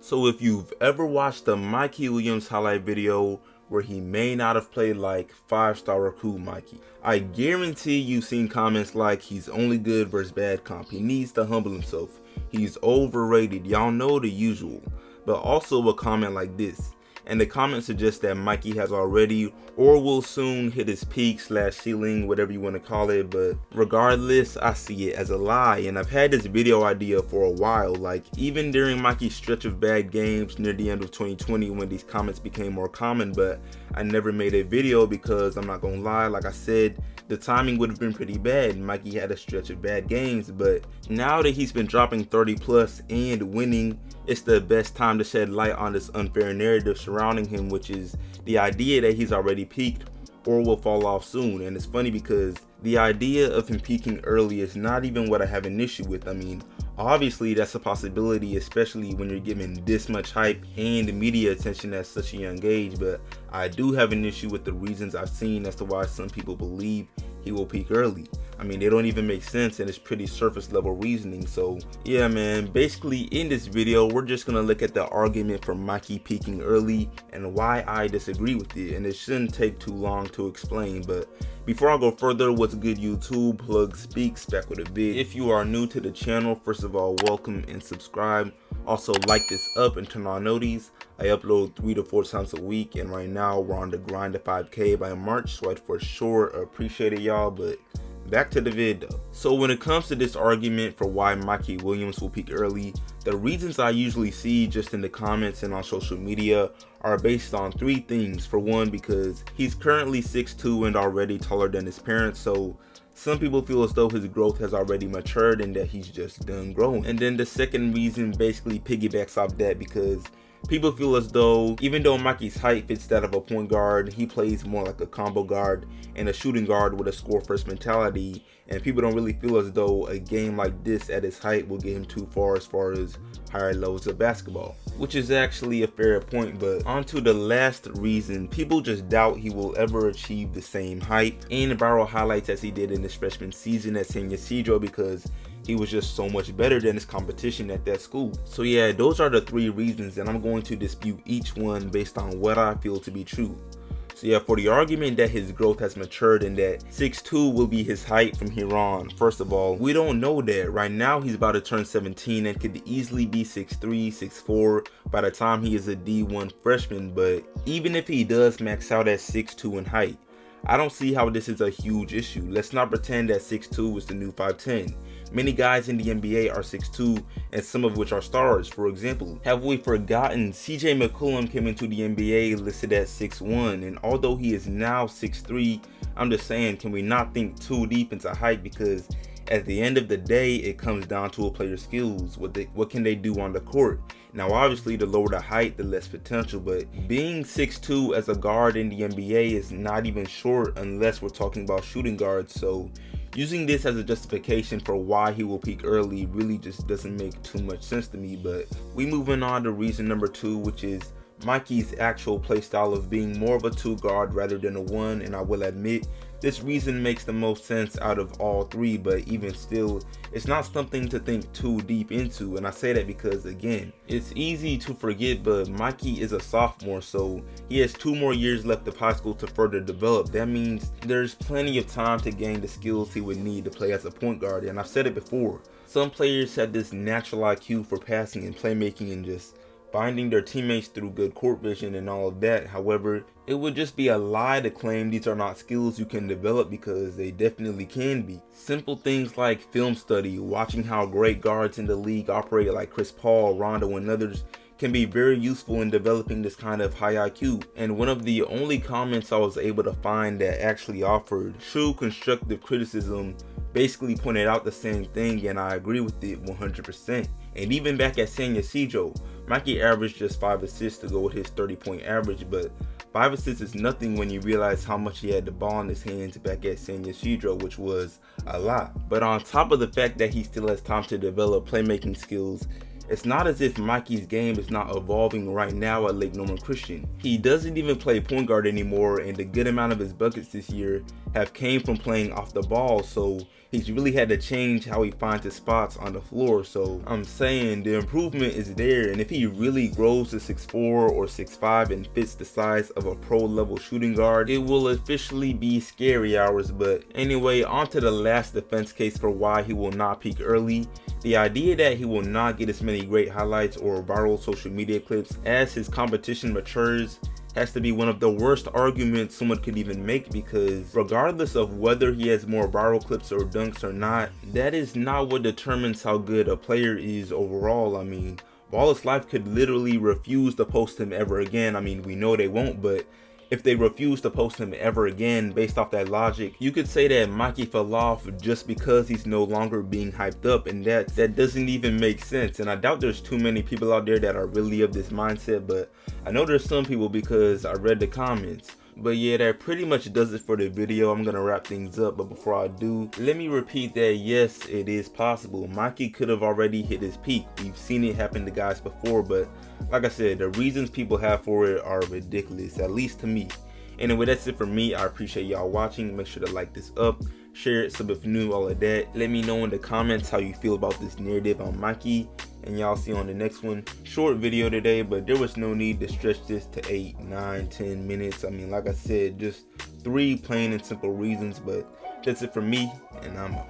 So if you've ever watched the Mikey Williams highlight video where he may not have played like 5-star recruit Mikey, I guarantee you've seen comments like he's only good versus bad comp, he needs to humble himself, he's overrated, y'all know the usual. But also a comment like this, and the comment suggests that Mikey has already or will soon hit his peak / ceiling, whatever you want to call it. But regardless, I see it as a lie, and I've had this video idea for a while, like even during Mikey's stretch of bad games near the end of 2020 when these comments became more common. But I never made a video because I'm not gonna lie, like I said, the timing would have been pretty bad. Mikey had a stretch of bad games, but now that he's been dropping 30 plus and winning, it's the best time to shed light on this unfair narrative surrounding him, which is the idea that he's already peaked or will fall off soon. And it's funny because the idea of him peaking early is not even what I have an issue with. I mean, obviously that's a possibility, especially when you're given this much hype and media attention at such a young age, but I do have an issue with the reasons I've seen as to why some people believe he will peak early. I mean, they don't even make sense, and it's pretty surface level reasoning. So yeah man, basically in this video we're just gonna look at the argument for Mikey peaking early and why I disagree with it, and it shouldn't take too long to explain. But before I go further, what's good YouTube, Plug Speaks back with a vid. If you are new to the channel, first of all, welcome and subscribe. Also like this up and turn on noties. I upload 3 to 4 times a week, and right now we're on the grind to 5K by March, so I'd for sure appreciate it y'all. But back to the vid though. So when it comes to this argument for why Mikey Williams will peak early, the reasons I usually see just in the comments and on social media are based on 3 things. For one, because he's currently 6'2" and already taller than his parents, so some people feel as though his growth has already matured and that he's just done growing. And then the second reason basically piggybacks off that, because people feel as though even though Mikey's height fits that of a point guard, he plays more like a combo guard and a shooting guard with a score first mentality, and people don't really feel as though a game like this at his height will get him too far as higher levels of basketball, which is actually a fair point. But on to the last reason, people just doubt he will ever achieve the same height and viral highlights as he did in his freshman season at San Ysidro, because he was just so much better than his competition at that school. So yeah, those are the 3 reasons, and I'm going to dispute each one based on what I feel to be true. So yeah, for the argument that his growth has matured and that 6'2" will be his height from here on, first of all, we don't know that. Right now he's about to turn 17 and could easily be 6'3", 6'4" by the time he is a D1 freshman. But even if he does max out at 6'2" in height, I don't see how this is a huge issue. Let's not pretend that 6'2" is the new 5'10". Many guys in the NBA are 6'2", and some of which are stars. For example, have we forgotten CJ McCollum came into the NBA listed at 6'1", and although he is now 6'3", I'm just saying, can we not think too deep into height? Because at the end of the day, it comes down to a player's skills. What can they do on the court? Now obviously the lower the height, the less potential, but being 6'2" as a guard in the NBA is not even short unless we're talking about shooting guards. So using this as a justification for why he will peak early really just doesn't make too much sense to me. But we moving on to reason number 2, which is Mikey's actual playstyle of being more of a 2 guard rather than a 1, and I will admit this reason makes the most sense out of all 3, but even still, it's not something to think too deep into. And I say that because, again, it's easy to forget, but Mikey is a sophomore, so he has 2 more years left of high school to further develop. That means there's plenty of time to gain the skills he would need to play as a point guard. And I've said it before, some players have this natural IQ for passing and playmaking and just finding their teammates through good court vision and all of that. However, it would just be a lie to claim these are not skills you can develop, because they definitely can be. Simple things like film study, watching how great guards in the league operate like Chris Paul, Rondo, and others can be very useful in developing this kind of high IQ. And one of the only comments I was able to find that actually offered true constructive criticism basically pointed out the same thing, and I agree with it 100%. And even back at San Ysidro, Mikey averaged just 5 assists to go with his 30-point average, but 5 assists is nothing when you realize how much he had the ball in his hands back at San Ysidro, which was a lot. But on top of the fact that he still has time to develop playmaking skills, It's not as if Mikey's game is not evolving right now at Lake Norman Christian. He doesn't even play point guard anymore, and a good amount of his buckets this year have came from playing off the ball, so he's really had to change how he finds his spots on the floor. So I'm saying the improvement is there, and if he really grows to 6'4 or 6'5 and fits the size of a pro level shooting guard, it will officially be scary hours. But anyway, on to the last defense case for why he will not peak early. The idea that he will not get as many great highlights or viral social media clips as his competition matures has to be one of the worst arguments someone could even make, because regardless of whether he has more viral clips or dunks or not, that is not what determines how good a player is overall. I mean, Ballislife could literally refuse to post him ever again. I mean, we know they won't, but if they refuse to post him ever again based off that logic, you could say that Mikey fell off just because he's no longer being hyped up, and that doesn't even make sense. And I doubt there's too many people out there that are really of this mindset, but I know there's some people because I read the comments. But yeah, that pretty much does it for the video. I'm gonna wrap things up, but before I do, let me repeat that yes, it is possible. Mikey could have already hit his peak. We've seen it happen to guys before, but like I said, the reasons people have for it are ridiculous, at least to me. Anyway, that's it for me. I appreciate y'all watching. Make sure to like this up, share it, sub if new, all of that. Let me know in the comments how you feel about this narrative on Mikey, and y'all see on the next one. Short video today, but there was no need to stretch this to 8, 9, 10 minutes. I mean, like I said, just 3 plain and simple reasons. But that's it for me, and I'm out.